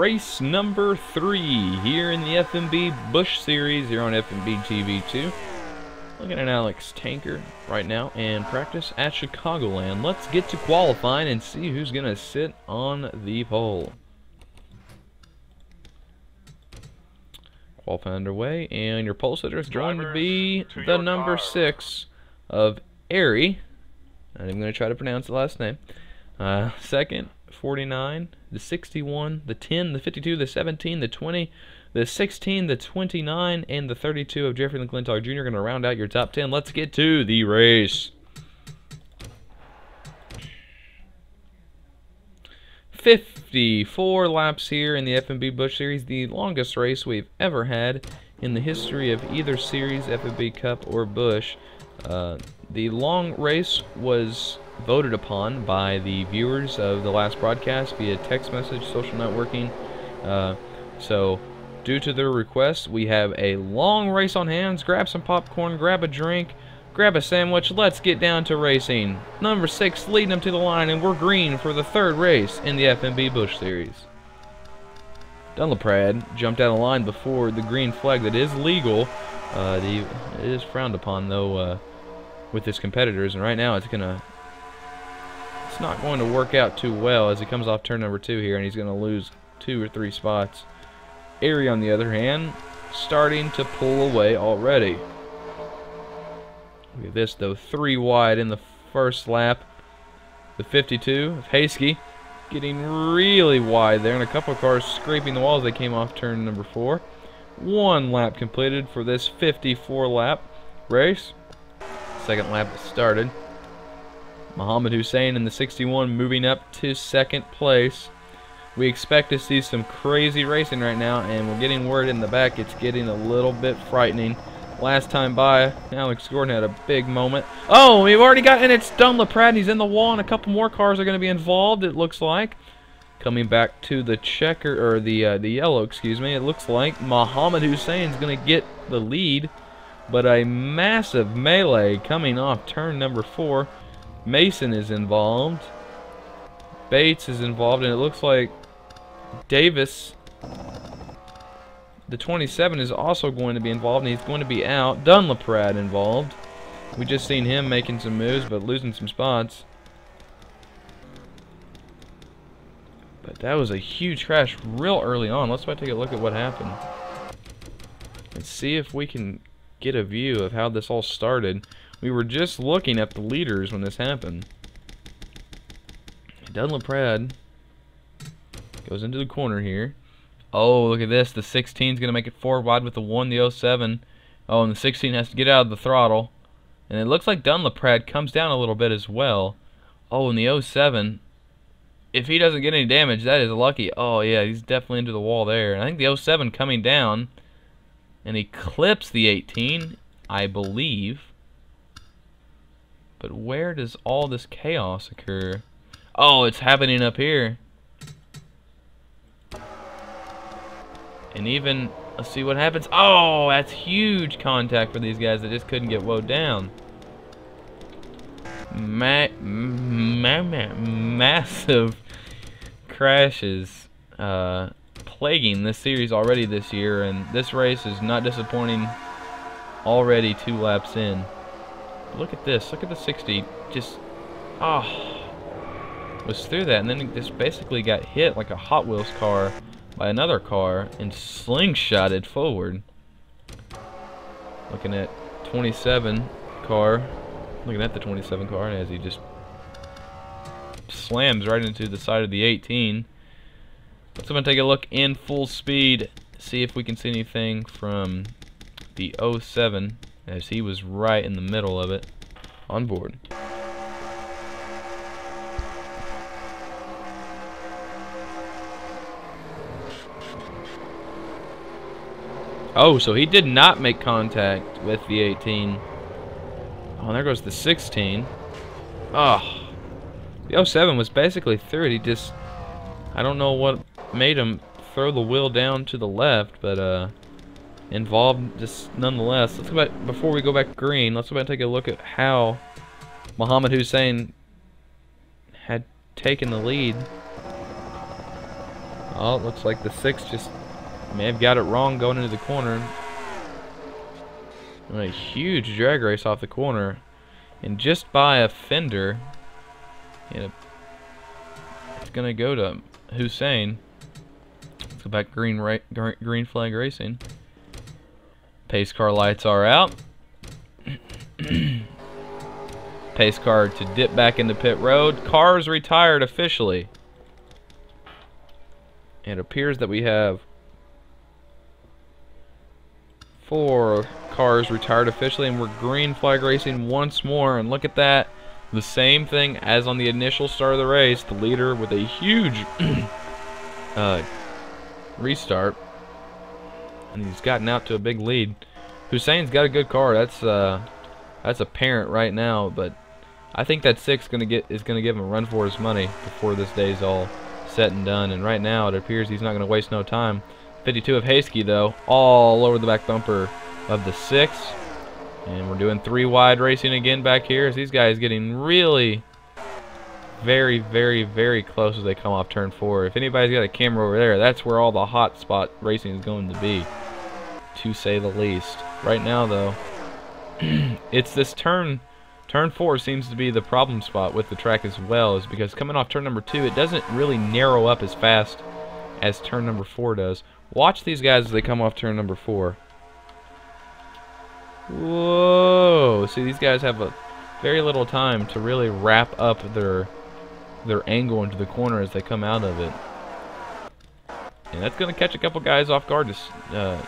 race number 3 here in the FMB Busch series here on FMB TV2. Looking at Alex Tanker right now in practice at Chicagoland. Let's get to qualifying and see who's going to sit on the pole. Qualifying underway, and your pole sitter is going to be the number 6 of Airy. Not even going to try to pronounce the last name. Second, 49, the 61, the 10, the 52, the 17, the 20, the 16, the 29, and the 32 of Jeffrey McClintock Jr. going to round out your top 10. Let's get to the race. 54 laps here in the FMB Busch Series, the longest race we've ever had in the history of either series, FMB Cup or Busch. The long race was voted upon by the viewers of the last broadcast via text message, social networking. So due to their request, we have a long race on hands. Grab some popcorn, grab a drink, grab a sandwich. Let's get down to racing. Number 6 leading them to the line, and we're green for the 3rd race in the FMB Busch Series. Dunlaprad jumped out of line before the green flag. That is legal. It is frowned upon though with his competitors, and right now it's not going to work out too well as he comes off turn number 2 here, and he's going to lose 2 or 3 spots. Airy, on the other hand, starting to pull away already. Look at this though, 3 wide in the first lap. The 52 of Hasky getting really wide there, and a couple of cars scraping the walls. They came off turn number 4. 1 lap completed for this 54 lap race. Second lap started. Muhammad Hussein in the 61 moving up to 2nd place. We expect to see some crazy racing right now, and we're getting word in the back it's getting a little bit frightening. Last time by, Alex Gordon had a big moment. Oh, we've already got, and it's Dunlaprad. He's in the wall, and a couple more cars are going to be involved, it looks like. Coming back to the checker, or the yellow, excuse me, it looks like Muhammad Hussein is going to get the lead. But a massive melee coming off turn number 4. Mason is involved. Bates is involved, and it looks like Davis, the 27, is also going to be involved, and he's going to be out. Dunlaprad involved. We just seen him making some moves, but losing some spots. But that was a huge crash real early on. Let's take a look at what happened and see if we can get a view of how this all started. We were just looking at the leaders when this happened. Dunlaprad goes into the corner here. Oh, look at this. The 16 is going to make it 4 wide with the 1, the 07. Oh, and the 16 has to get out of the throttle. And it looks like Dunlaprad comes down a little bit as well. Oh, and the 07, if he doesn't get any damage, that is lucky. Oh, yeah, he's definitely into the wall there. And I think the 07 coming down, and he clips the 18, I believe. But where does all this chaos occur? Oh, it's happening up here. And even, let's see what happens. Oh, that's huge contact for these guys that just couldn't get woed down. Massive crashes plaguing this series already this year, and this race is not disappointing already 2 laps in. Look at this. Look at the 60. Just, was through that, and then it just basically got hit like a Hot Wheels car by another car and slingshotted forward. Looking at 27 car. Looking at the 27 car as he just slams right into the side of the 18. So I'm going to take a look in full speed, see if we can see anything from the 07, as he was right in the middle of it on board. Oh, so he did not make contact with the 18. Oh, there goes the 16. Oh, the 07 was basically through it. He just, I don't know what made him throw the wheel down to the left, but involved just nonetheless. Let's go back, before we go back green, let's go back and take a look at how Muhammad Hussein had taken the lead. Oh, it looks like the 6 just may have got it wrong going into the corner. A huge drag race off the corner, and just by a fender. And it's gonna go to Hussein. Let's go back green flag racing. Pace car lights are out. Pace car to dip back into pit road. Cars retired officially. It appears that we have 4 cars retired officially, and we're green flag racing once more. And look at that. The same thing as on the initial start of the race. The leader with a huge restart. And he's gotten out to a big lead. Hussein's got a good car. That's apparent right now, but I think that 6 is gonna give him a run for his money before this day's all said and done. And right now it appears he's not gonna waste no time. 52 of Hayski though, all over the back bumper of the 6. And we're doing 3 wide racing again back here as these guys getting really very, very, very close as they come off turn 4. If anybody's got a camera over there, that's where all the hot spot racing is going to be, to say the least. Right now though, it's this turn 4 seems to be the problem spot with the track as well, is because coming off turn number 2, it doesn't really narrow up as fast as turn number 4 does. Watch these guys as they come off turn number 4. Whoa! See, these guys have a very little time to really wrap up their angle into the corner as they come out of it. And that's going to catch a couple guys off guard, no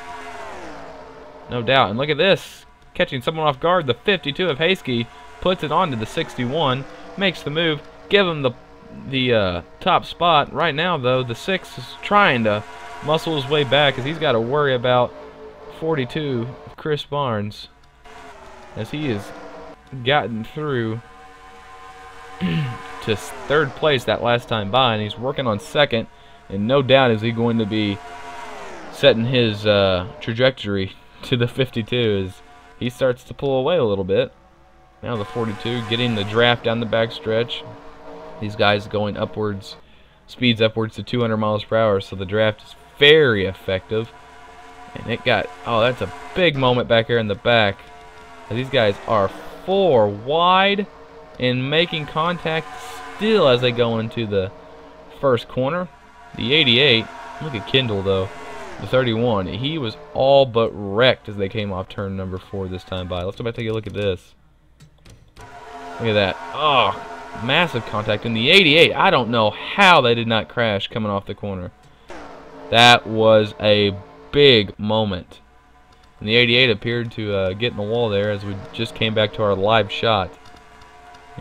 doubt. And look at this, catching someone off guard. The 52 of Hayski puts it onto the 61, makes the move, give him the top spot. Right now, though, the 6 is trying to muscle his way back as he's got to worry about 42 of Chris Barnes, as he has gotten through to 3rd place that last time by, and he's working on 2nd, and no doubt is he going to be setting his trajectory to the 52 as he starts to pull away a little bit. Now the 42 getting the draft down the back stretch. These guys going upwards, speeds upwards to 200 miles per hour, so the draft is very effective. And it got, oh, that's a big moment back here in the back. These guys are 4 wide and making contact still as they go into the first corner. The 88, look at Kendall though, the 31, he was all but wrecked as they came off turn number 4 this time by. Let's go back and take a look at this. Look at that. Oh, massive contact. And the 88, I don't know how they did not crash coming off the corner. That was a big moment. And the 88 appeared to get in the wall there as we just came back to our live shot.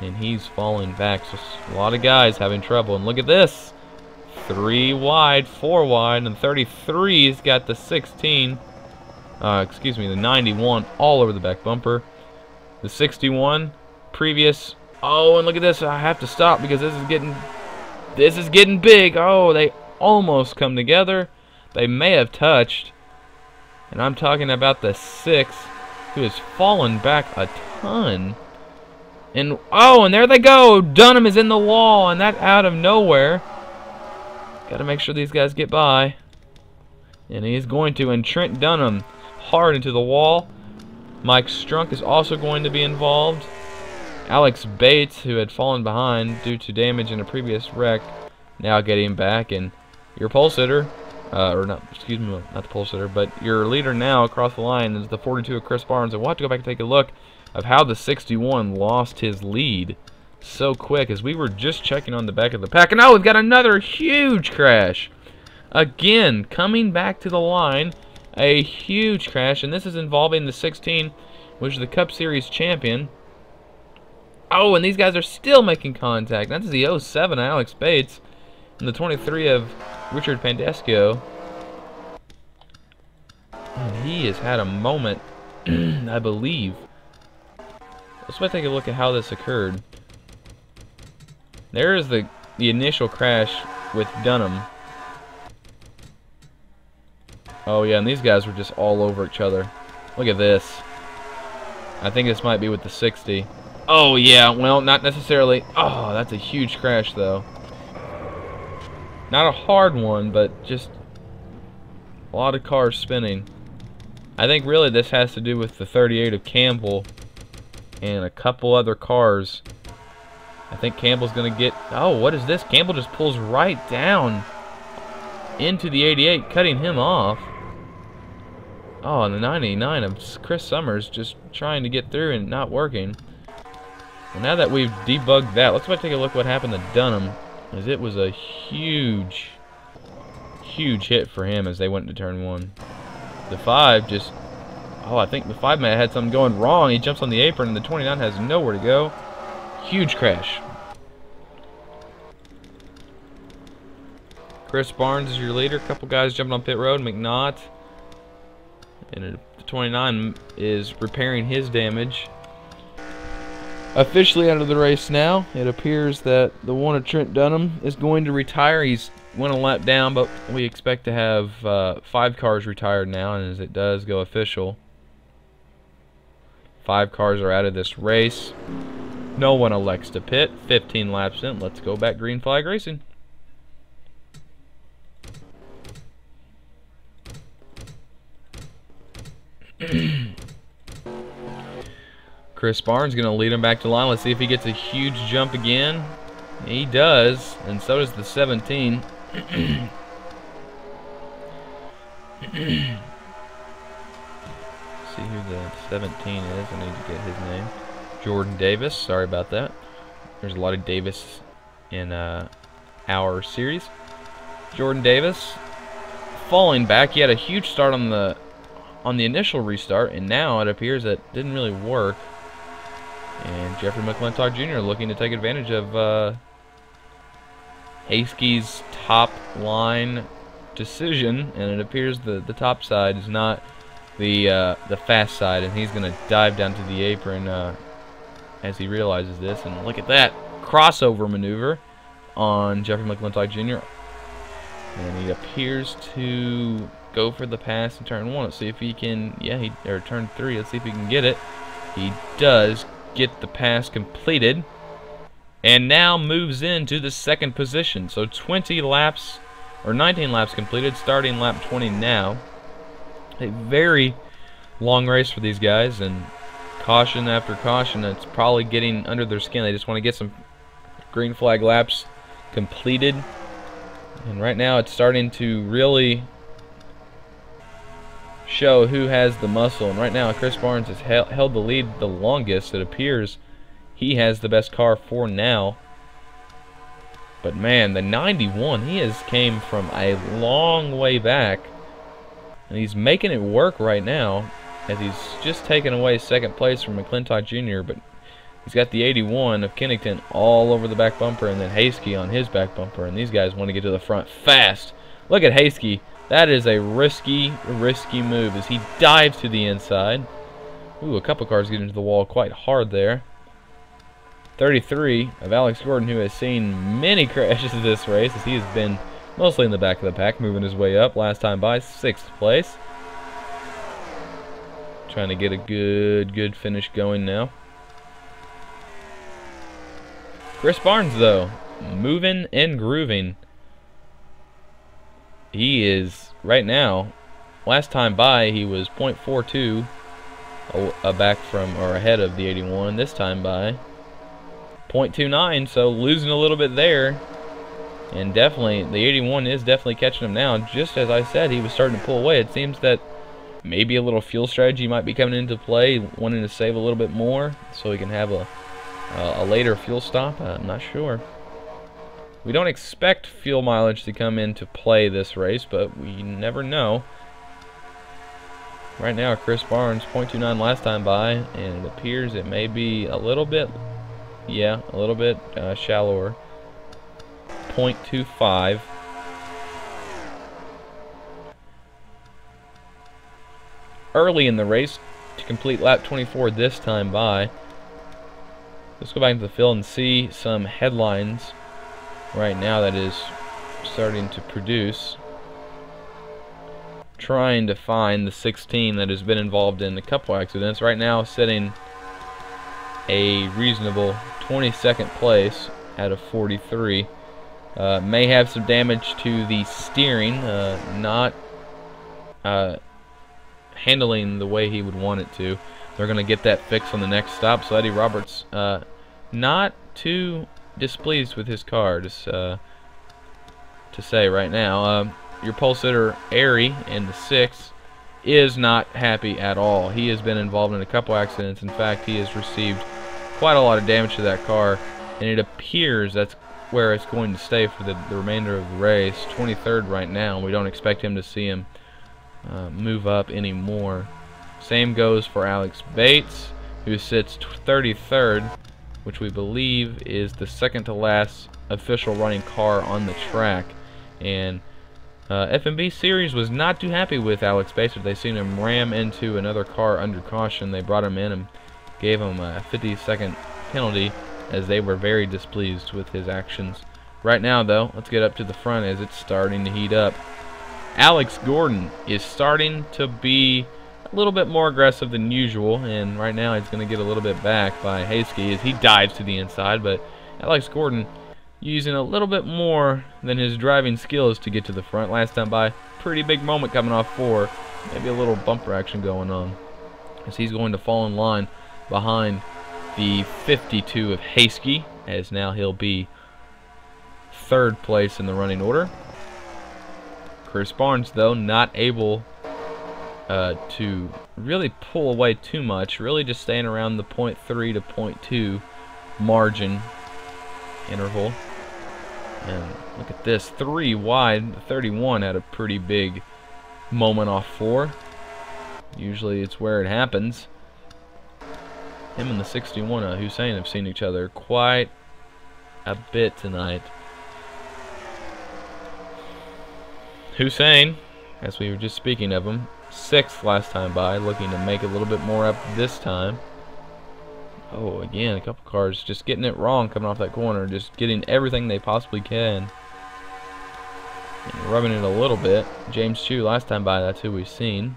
And he's falling back. So a lot of guys having trouble. And look at this. 3 wide, 4 wide, and 33's got the 16. Excuse me, the 91 all over the back bumper. The 61, previous. Oh, and look at this. I have to stop because this is getting big. Oh, they almost come together. They may have touched. And I'm talking about the 6, who has fallen back a ton. And oh, and there they go. Dunham is in the wall, and that out of nowhere. Got to make sure these guys get by. And he's going to, and Trent Dunham hard into the wall. Mike Strunk is also going to be involved. Alex Bates, who had fallen behind due to damage in a previous wreck, now getting back. And your pole sitter, or not, excuse me, not the pole sitter, but your leader now across the line is the 42 of Chris Barnes. And we'll have to go back and take a look of how the 61 lost his lead so quick, as we were just checking on the back of the pack. And now we've got another huge crash. Again, coming back to the line, a huge crash, and this is involving the 16, which is the Cup Series champion. Oh, and these guys are still making contact. That's the 07 Alex Bates and the 23 of Richard Pandesco. And he has had a moment, I believe. Let's take a look at how this occurred. There is the initial crash with Dunham. Oh yeah, and these guys were just all over each other. Look at this. I think this might be with the 60. Oh yeah, well, not necessarily. Oh, that's a huge crash though. Not a hard one, but just a lot of cars spinning. I think really this has to do with the 38 of Campbell and a couple other cars. I think Campbell's going to get... Oh, what is this? Campbell just pulls right down into the 88, cutting him off. Oh, and the 99 of Chris Summers just trying to get through and not working. Well, now that we've debugged that, let's take a look what happened to Dunham, as it was a huge hit for him as they went into turn 1. The 5 just... Oh, I think the 5 man had something going wrong. He jumps on the apron, and the 29 has nowhere to go. Huge crash. Chris Barnes is your leader. A couple guys jumping on pit road. McNaught. And the 29 is repairing his damage. Officially out of the race now. It appears that the one of Trent Dunham is going to retire. He's went a lap down, but we expect to have 5 cars retired now, and as it does go official, 5 cars are out of this race. No one elects to pit. 15 laps in. Let's go back green flag racing. Chris Barnes going to lead him back to line. Let's see if he gets a huge jump again. He does, and so does the 17. See who the 17 is. I need to get his name. Jordan Davis. Sorry about that. There's a lot of Davis in our series. Jordan Davis falling back. He had a huge start on the initial restart, and now it appears that it didn't really work. And Jeffrey McClintock Jr. looking to take advantage of Hayskey's top line decision, and it appears the top side is not the fast side, and he's going to dive down to the apron as he realizes this. And look at that crossover maneuver on Jeffrey McClintock Jr. And he appears to go for the pass in turn 1. Let's see if he can. Yeah, or turn 3. Let's see if he can get it. He does get the pass completed, and now moves into the 2nd position. So 20 laps, or 19 laps completed, starting lap 20 now. A very long race for these guys, and caution after caution. It's probably getting under their skin. They just want to get some green flag laps completed, and right now it's starting to really show who has the muscle. And right now Chris Barnes has held the lead the longest. It appears he has the best car for now. But man, the 91, he came from a long way back, and he's making it work right now, as he's just taken away 2nd place from McClintock Jr. But he's got the 81 of Kennington all over the back bumper, and then Hayskey on his back bumper, and these guys want to get to the front fast. Look at Hayskey. That is a risky move as he dives to the inside. Ooh, a couple cars get into the wall quite hard there. 33 of Alex Gordon, who has seen many crashes this race, as he has been mostly in the back of the pack, moving his way up. Last time by, 6th place. Trying to get a good finish going now. Chris Barnes, though, moving and grooving. He is, right now, last time by, he was 0.42 back from, or ahead of the 81. This time by 0.29, so losing a little bit there. And definitely, the 81 is definitely catching him now. Just as I said, he was starting to pull away. It seems that maybe a little fuel strategy might be coming into play, wanting to save a little bit more so he can have a later fuel stop. I'm not sure. We don't expect fuel mileage to come into play this race, but we never know. Right now, Chris Barnes, 0.29 last time by, and it appears it may be a little bit, yeah, a little bit shallower. 0.25. Early in the race to complete lap 24 this time by. Let's go back into the field and see some headlines right now that is starting to produce. Trying to find the 16 that has been involved in a couple accidents. Right now sitting a reasonable 22nd place out of 43. May have some damage to the steering, not handling the way he would want it to. They're going to get that fixed on the next stop. So Eddie Roberts not too displeased with his car, just to say right now. Your pole sitter Airy in the 6 is not happy at all. He has been involved in a couple accidents. In fact, he has received quite a lot of damage to that car, and it appears that's where it's going to stay for the remainder of the race. 23rd right now. We don't expect him to see him move up anymore. Same goes for Alex Bates, who sits 33rd, which we believe is the second to last official running car on the track. And FMB Series was not too happy with Alex Bates. They seen him ram into another car under caution. They brought him in and gave him a 50-second penalty, as they were very displeased with his actions. Right now, though, let's get up to the front as it's starting to heat up. Alex Gordon is starting to be a little bit more aggressive than usual, and right now he's going to get a little bit back by Hayski as he dives to the inside, but Alex Gordon using a little bit more than his driving skills to get to the front. Last time by, pretty big moment coming off 4. Maybe a little bumper action going on, as he's going to fall in line behind the 52 of Hayski, as now he'll be 3rd place in the running order. Chris Barnes, though, not able to really pull away too much, really just staying around the 0.3 to 0.2 margin interval. And look at this, 3 wide. The 31 had a pretty big moment off 4. Usually it's where it happens. Him and the 61, Hussein, have seen each other quite a bit tonight. Hussein, as we were just speaking of him, 6th last time by, looking to make a little bit more up this time. Oh, again, a couple cars just getting it wrong coming off that corner, just getting everything they possibly can. And rubbing it a little bit. James Chu last time by, that's who we've seen.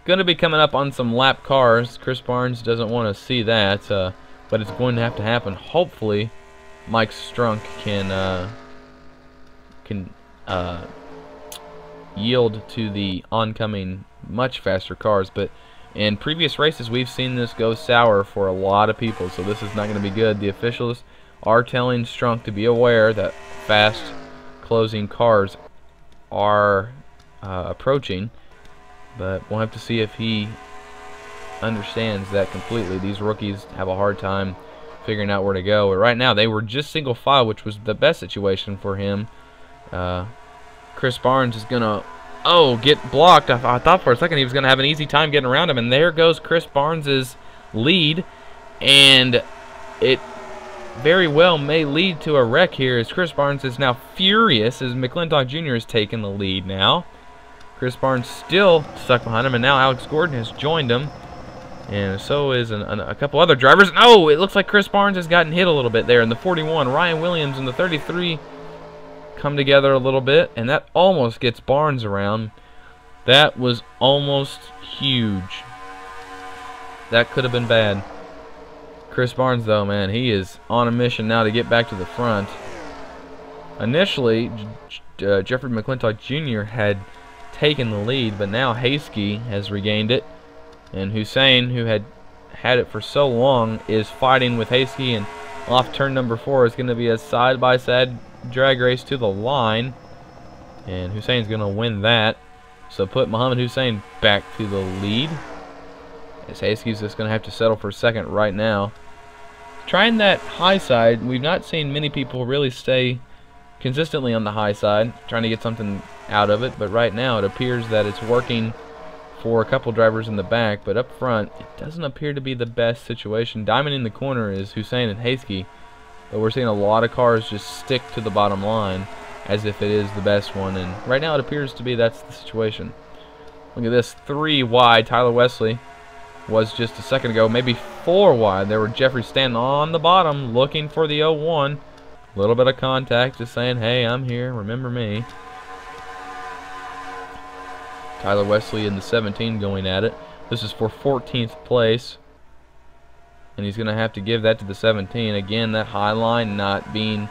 Going to be coming up on some lap cars. Chris Barnes doesn't want to see that, but it's going to have to happen. Hopefully, Mike Strunk can yield to the oncoming much faster cars. But in previous races, we've seen this go sour for a lot of people, so this is not going to be good. The officials are telling Strunk to be aware that fast closing cars are approaching. But we'll have to see if he understands that completely. These rookies have a hard time figuring out where to go. But right now, they were just single file, which was the best situation for him. Chris Barnes is going to, get blocked. I thought for a second he was going to have an easy time getting around him. And there goes Chris Barnes' lead. And it very well may lead to a wreck here, as Chris Barnes is now furious as McClintock Jr. has taken the lead now. Chris Barnes still stuck behind him, and now Alex Gordon has joined him, and so is a couple other drivers. Oh, it looks like Chris Barnes has gotten hit a little bit there in the 41. Ryan Williams and the 33 come together a little bit, and that almost gets Barnes around. That was almost huge. That could have been bad. Chris Barnes, though, man, he is on a mission now to get back to the front. Initially, Jeffrey McClintock Jr. had taken the lead, but now Hayski has regained it, and Hussein, who had it for so long, is fighting with Hayski, and off turn number 4 is going to be a side-by-side drag race to the line, and Hussein's going to win that, so put Muhammad Hussein back to the lead, as Hayski's just going to have to settle for second right now. Trying that high side, we've not seen many people really stay consistently on the high side, trying to get something out of it, but right now it appears that it's working for a couple drivers in the back, but up front it doesn't appear to be the best situation. Diamond in the corner is Hussein and Hayski, but we're seeing a lot of cars just stick to the bottom line as if it is the best one, and right now it appears to be that's the situation. Look at this, 3 wide. Tyler Wesley was just a second ago, maybe 4 wide. There were Jeffrey Stanton on the bottom looking for the 01. A little bit of contact, just saying, hey, I'm here, remember me. Tyler Wesley in the 17 going at it. This is for 14th place. and he's going to have to give that to the 17. Again, that high line not being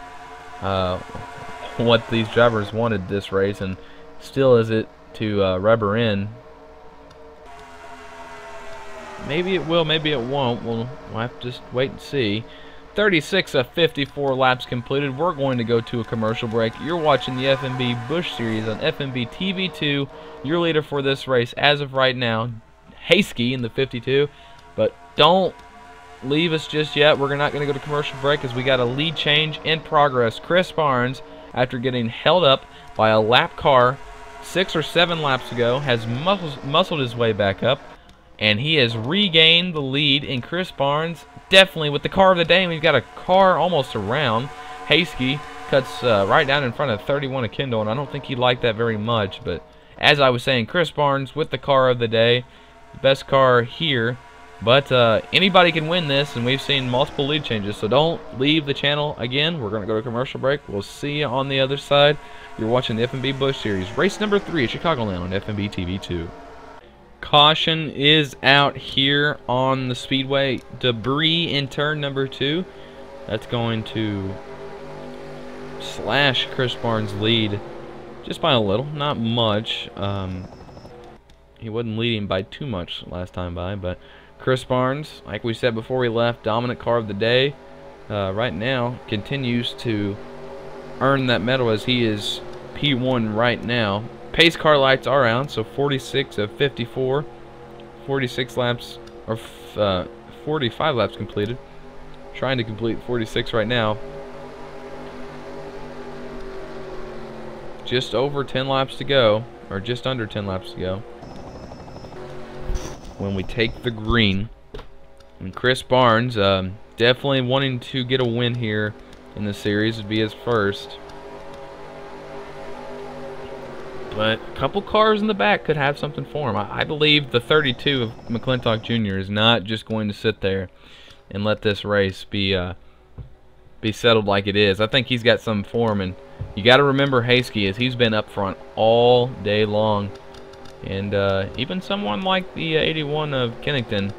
what these drivers wanted this race, and still is it to rubber in. Maybe it will, maybe it won't. We'll have to just wait and see. 36 of 54 laps completed. We're going to go to a commercial break. You're watching the FMB Busch Series on FMB TV2. Your leader for this race as of right now, Hayski in the 52. But don't leave us just yet. We're not going to go to commercial break as we got a lead change in progress. Chris Barnes, after getting held up by a lap car 6 or 7 laps ago, has muscled his way back up, and he has regained the lead. And Chris Barnes, definitely with the car of the day, and we've got a car almost around. Hayski cuts right down in front of 31 of Kendall, and I don't think he liked that very much. But as I was saying, Chris Barnes with the car of the day, the best car here. But anybody can win this, and we've seen multiple lead changes, so don't leave the channel. Again, we're going to go to commercial break. We'll see you on the other side. You're watching the FMB Busch Series, race number 3 at Chicagoland on FMB TV2. Caution is out here on the speedway. Debris in turn number 2. That's going to slash Chris Barnes' lead just by a little, not much. He wasn't leading by too much last time by, but Chris Barnes, like we said before we left, dominant car of the day, right now continues to earn that medal as he is P1 right now. Pace car lights are on, so 46 of 54, 46 laps, or 45 laps completed. Trying to complete 46 right now. Just over 10 laps to go, or just under 10 laps to go, when we take the green. And Chris Barnes, definitely wanting to get a win here in the series, would be his first. But a couple cars in the back could have something for him. I believe the 32 of McClintock Jr. is not just going to sit there and let this race be settled like it is. I think he's got something for him, and you got to remember Hayski, as he's been up front all day long, and even someone like the 81 of Kennington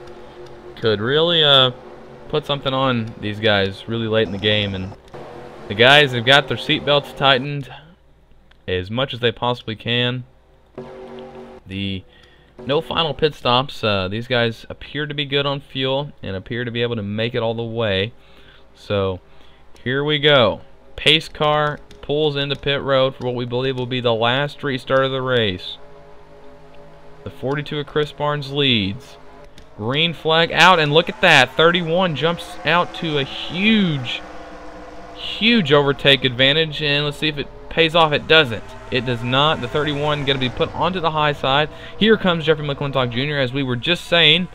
could really put something on these guys really late in the game. And the guys have got their seatbelts tightened as much as they possibly can. The no final pit stops. These guys appear to be good on fuel and appear to be able to make it all the way. So here we go. Pace car pulls into pit road for what we believe will be the last restart of the race. The 42 of Chris Barnes leads. Green flag out, and look at that. 31 jumps out to a huge overtake advantage, and let's see if it pays off. It doesn't. It does not. The 31 going to be put onto the high side. Here comes Jeffrey McClintock Jr. As we were just saying,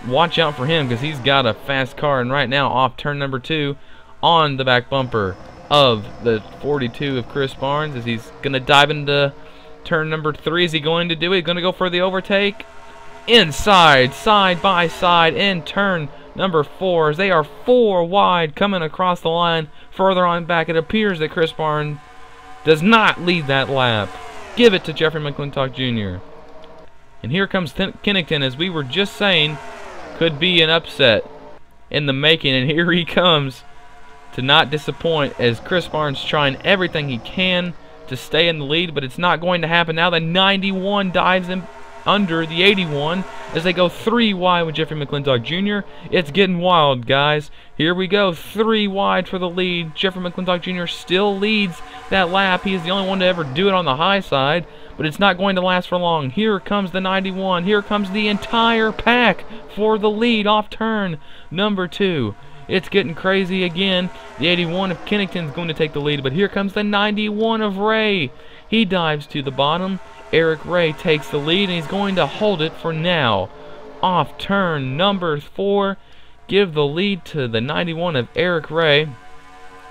watch out for him because he's got a fast car, and right now off turn number 2 on the back bumper of the 42 of Chris Barnes as he's going to dive into turn number 3. Is he going to do it? Going to go for the overtake? Inside, side by side in turn number 4 as they are 4 wide coming across the line. Further on back, it appears that Chris Barnes does not lead that lap. Give it to Jeffrey McClintock Jr. And here comes Kennington, as we were just saying, could be an upset in the making, and here he comes to not disappoint as Chris Barnes trying everything he can to stay in the lead, but it's not going to happen. Now the 91 dives in under the 81 as they go 3 wide with Jeffrey McClintock Jr. It's getting wild, guys. Here we go, 3 wide for the lead. Jeffrey McClintock Jr. still leads that lap. He is the only one to ever do it on the high side, but it's not going to last for long. Here comes the 91. Here comes the entire pack for the lead off turn number 2. It's getting crazy again. The 81 of Kennington is going to take the lead, but here comes the 91 of Ray. He dives to the bottom. Eric Ray takes the lead, and he's going to hold it for now. Off turn number 4. Give the lead to the 91 of Eric Ray,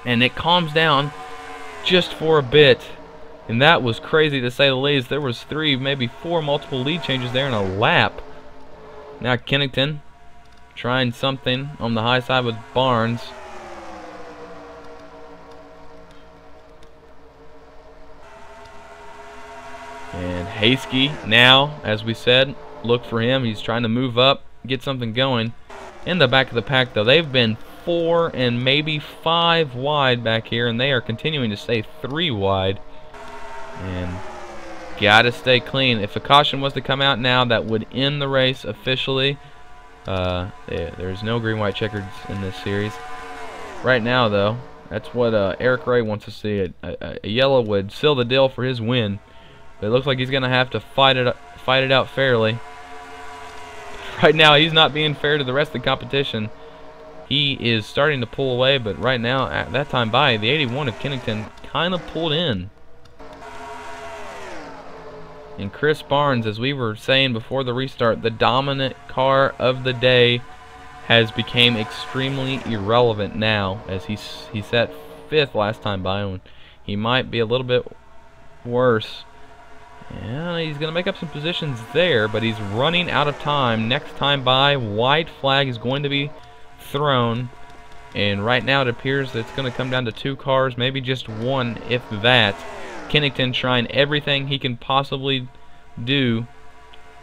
and it calms down just for a bit. And that was crazy to say the least. There was 3, maybe 4 multiple lead changes there in a lap. Now Kennington trying something on the high side with Barnes. And Hayski now, as we said, look for him. He's trying to move up, get something going. in the back of the pack, though. They've been 4 and maybe 5 wide back here, and they are continuing to stay 3 wide. And gotta stay clean. If a caution was to come out now, that would end the race officially. There's no green, white checkers in this series. Right now, though, that's what Eric Ray wants to see. A yellow would seal the deal for his win. But it looks like he's gonna have to fight it out fairly. Right now, he's not being fair to the rest of the competition. He is starting to pull away, but right now, at that time by, the 81 of Kennington kind of pulled in. And Chris Barnes, as we were saying before the restart, the dominant car of the day, has become extremely irrelevant now, as he sat 5th last time by, and he might be a little bit worse. Yeah, he's going to make up some positions there, but he's running out of time. Next time by, white flag is going to be thrown, and right now it appears that it's going to come down to 2 cars, maybe just 1 if that. Kennington trying everything he can possibly do,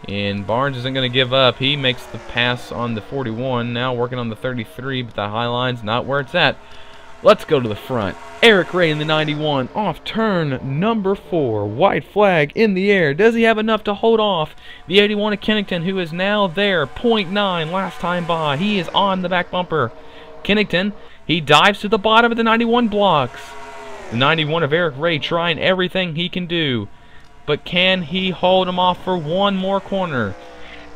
and Barnes isn't going to give up. He makes the pass on the 41, now working on the 33, but the high line's not where it's at. Let's go to the front. Eric Ray in the 91 off turn number 4. White flag in the air. Does he have enough to hold off the 81 of Kennington, who is now there? 0.9 last time by. He is on the back bumper. Kennington, he dives to the bottom of the 91 blocks. The 91 of Eric Ray trying everything he can do. But can he hold him off for one more corner?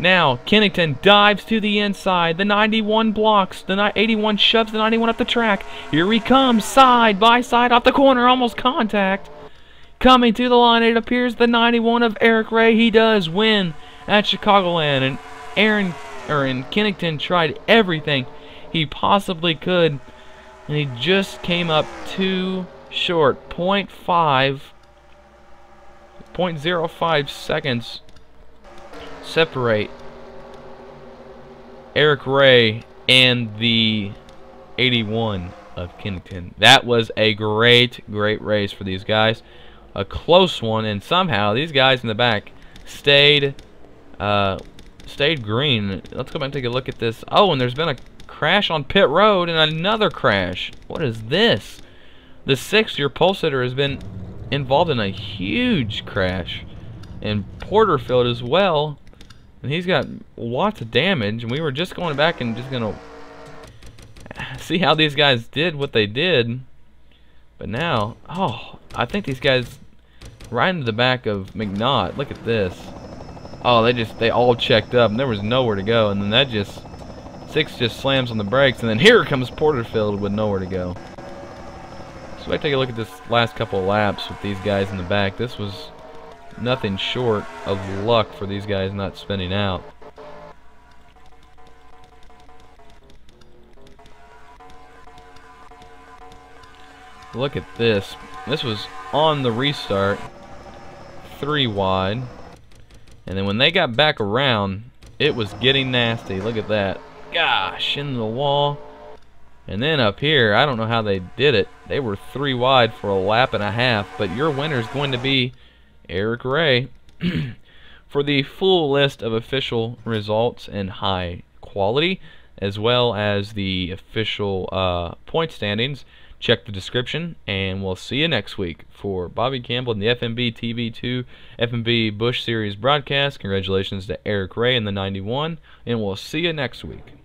Now, Kennington dives to the inside. The 91 blocks. The 81 shoves the 91 up the track. Here he comes, side by side off the corner. Almost contact. Coming to the line, it appears the 91 of Eric Ray. He does win at Chicagoland. And Kennington tried everything he possibly could. And he just came up too short. 0.05 seconds separate Eric Ray and the 81 of Kennington. That was a great race for these guys. A close one, and somehow these guys in the back stayed green. Let's go back and take a look at this. Oh, and there's been a crash on pit road and another crash. What is this? The 6-year pole sitter has been involved in a huge crash, and Porterfield as well. And he's got lots of damage, and we were just going back and just going to see how these guys did what they did. But now, oh, I think these guys right into the back of McNaught. Look at this. Oh, they all checked up, and there was nowhere to go. And then that just, 6 just slams on the brakes, and then here comes Porterfield with nowhere to go. So let's take a look at this last couple of laps with these guys in the back. This was nothing short of luck for these guys not spinning out. Look at this. This was on the restart, 3 wide. And then when they got back around, it was getting nasty. Look at that. Gosh, into the wall. And then up here, I don't know how they did it. They were 3 wide for a lap and a half. But your winner is going to be Eric Ray. For the full list of official results and high quality, as well as the official point standings, check the description, and we'll see you next week. For Bobby Campbell and the FMB TV2 FMB Busch Series broadcast, congratulations to Eric Ray and the 91, and we'll see you next week.